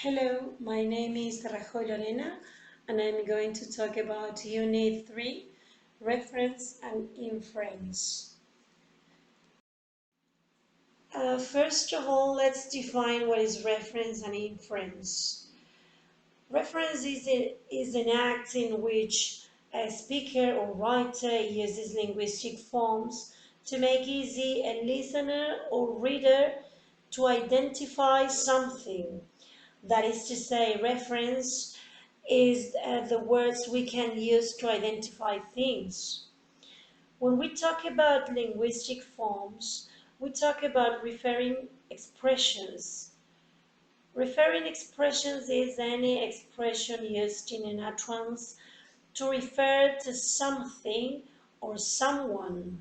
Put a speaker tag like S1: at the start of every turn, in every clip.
S1: Hello, my name is Rajoy Lorena, and I'm going to talk about Unit 3, Reference and Inference. First of all, let's define what is reference and inference. Reference is an act in which a speaker or writer uses linguistic forms to make easy a listener or reader to identify something. That is to say, reference is the words we can use to identify things. When we talk about linguistic forms, we talk about referring expressions. Referring expressions is any expression used in an utterance to refer to something or someone.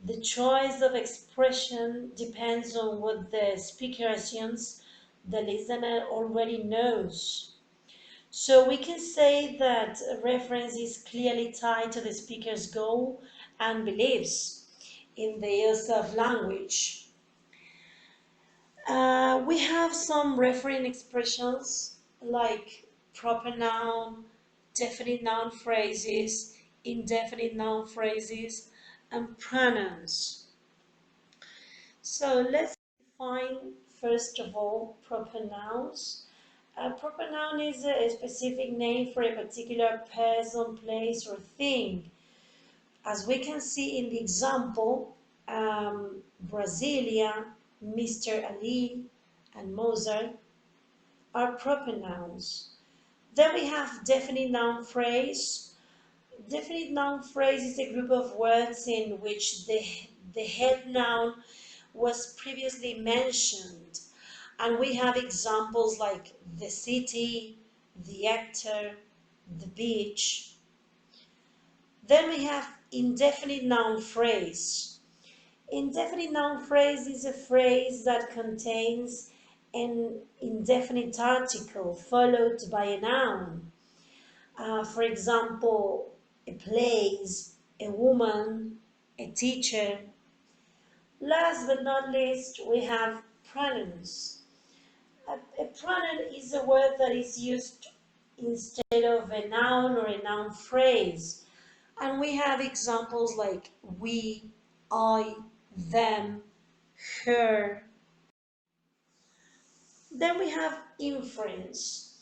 S1: The choice of expression depends on what the speaker assumes the listener already knows. So we can say that a reference is clearly tied to the speaker's goal and beliefs in the use of language. We have some referring expressions like proper noun, definite noun phrases, indefinite noun phrases, and pronouns. So let's define first of all proper nouns. A proper noun is a specific name for a particular person, place, or thing. As we can see in the example, Brasilia, Mr. Ali, and Mozart are proper nouns. Then we have definite noun phrase. Definite noun phrase is a group of words in which the head noun was previously mentioned. And we have examples like the city, the actor, the beach. Then we have indefinite noun phrase. Indefinite noun phrase is a phrase that contains an indefinite article followed by a noun. For example, a place, a woman, a teacher. Last but not least, we have pronouns. A pronoun is a word that is used instead of a noun or a noun phrase. And we have examples like we, I, them, her. Then we have inference.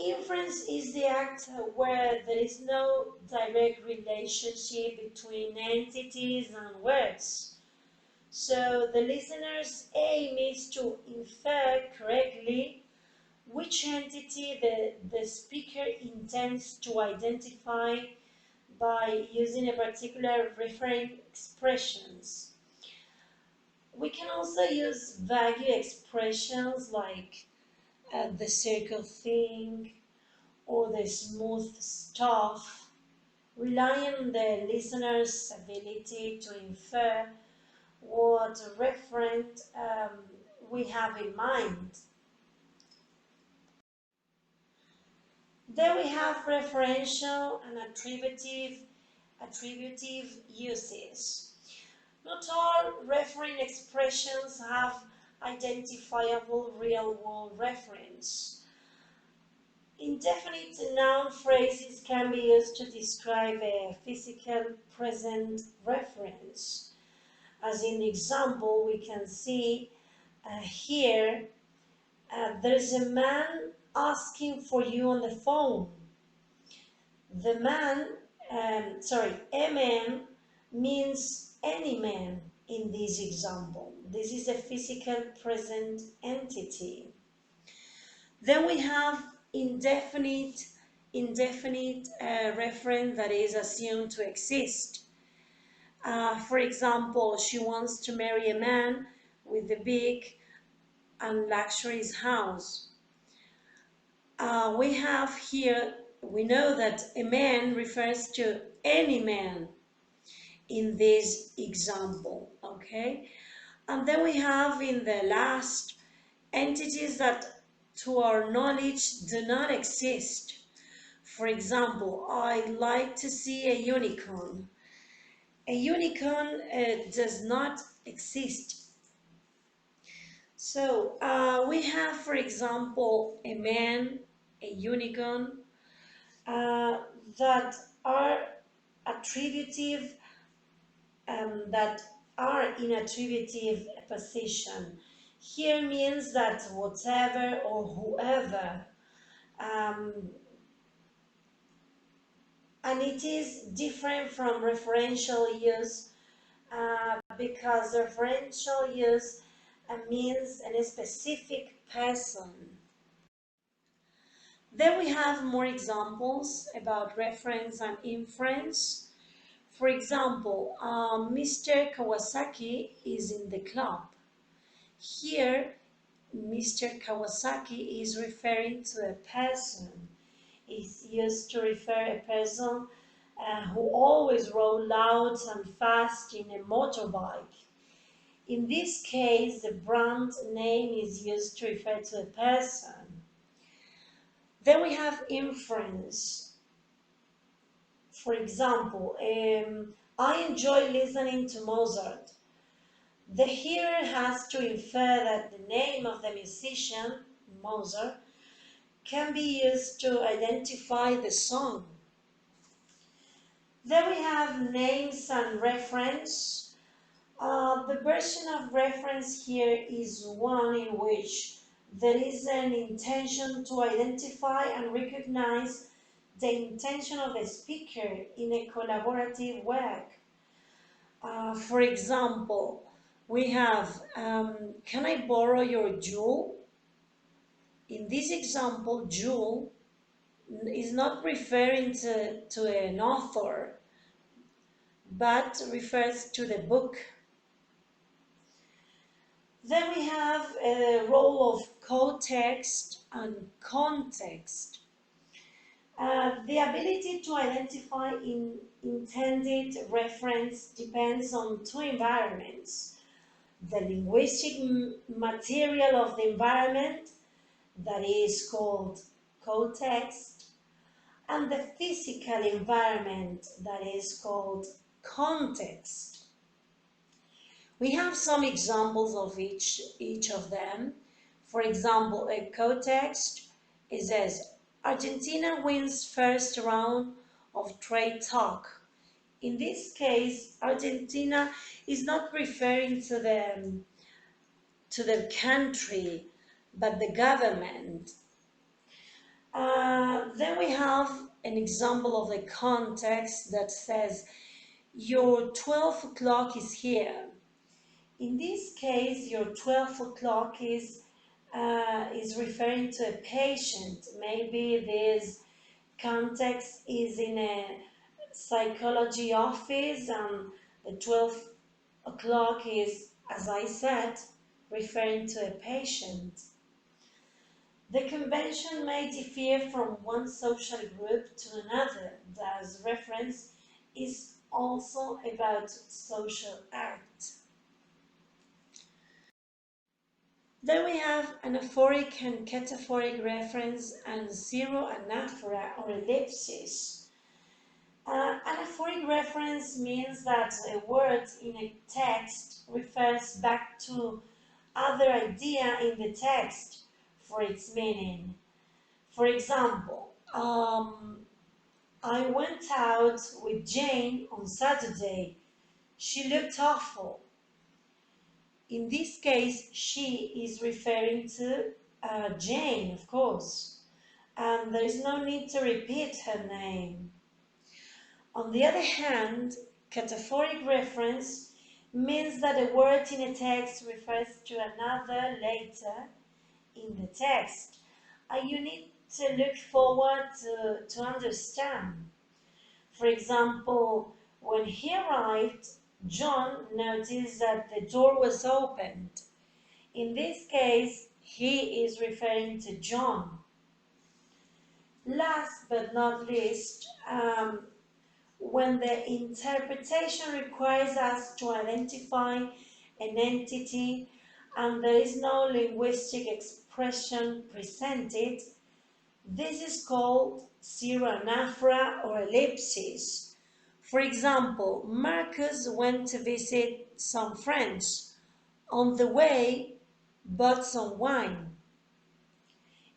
S1: Inference is the act where there is no direct relationship between entities and words. So the listener's aim is to infer correctly which entity the speaker intends to identify by using a particular referring expressions. We can also use vague expressions like the circle thing or the smooth stuff, relying on the listener's ability to infer what referent we have in mind. Then we have referential and attributive uses. Not all referring expressions have identifiable real-world reference. Indefinite noun phrases can be used to describe a physical present reference. As in the example we can see here, there's a man asking for you on the phone. The man, a man means any man in this example. This is a physical present entity. Then we have indefinite reference that is assumed to exist. For example, she wants to marry a man with a big and luxurious house. We know that a man refers to any man in this example, okay? And then we have in the last entities that to our knowledge do not exist. For example, I like to see a unicorn. A unicorn does not exist. So we have, for example, a man, a unicorn, uh, that are attributive, that are in attributive position. Here means that whatever or whoever, um, and it is different from referential use, because referential use means a specific person. Then we have more examples about reference and inference. For example, Mr. Kawasaki is in the club. Here, Mr. Kawasaki is referring to a person. It's used to refer a person who always rode loud and fast in a motorbike. In this case, the brand name is used to refer to a person. Then we have inference. For example, I enjoy listening to Mozart. The hearer has to infer that the name of the musician, Mozart, can be used to identify the song. Then we have names and reference. The version of reference here is one in which there is an intention to identify and recognize the intention of the speaker in a collaborative work. For example, we have, can I borrow your jewel? In this example, jewel is not referring to an author, but refers to the book. Then we have a role of co-text and context. The ability to identify intended reference depends on two environments: the linguistic material of the environment, that is called co-text, and the physical environment, that is called context. We have some examples of each of them. For example, a co-text, it says, Argentina wins first round of trade talk. In this case, Argentina is not referring to the country, but the government. Then we have an example of the context that says, your 12 o'clock is here. In this case, your 12 o'clock is referring to a patient. Maybe this context is in a psychology office, and the 12 o'clock is, as I said, referring to a patient. The convention may differ from one social group to another, thus reference is also about social act. Then we have anaphoric and cataphoric reference and zero anaphora or ellipsis. Anaphoric reference means that a word in a text refers back to other idea in the text for its meaning. For example, I went out with Jane on Saturday. She looked awful. In this case, she is referring to Jane, of course, and there is no need to repeat her name. On the other hand, cataphoric reference means that a word in a text refers to another later in the text, and you need to look forward to understand. For example, when he arrived, John noticed that the door was opened. In this case, he is referring to John. Last but not least, when the interpretation requires us to identify an entity and there is no linguistic expression presented, this is called zero anaphora or ellipsis. For example, Marcus went to visit some friends. On the way, bought some wine.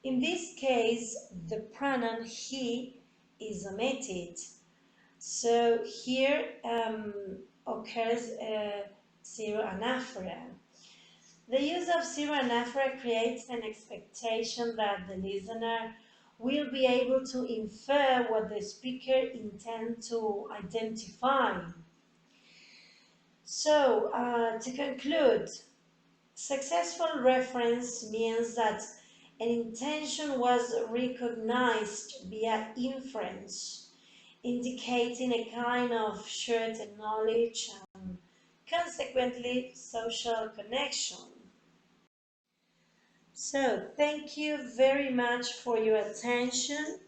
S1: In this case, the pronoun he is omitted. So here occurs zero anaphora. The use of zero anaphora creates an expectation that the listener will be able to infer what the speaker intends to identify. So, to conclude, successful reference means that an intention was recognized via inference, indicating a kind of shared knowledge and consequently social connection. So, thank you very much for your attention.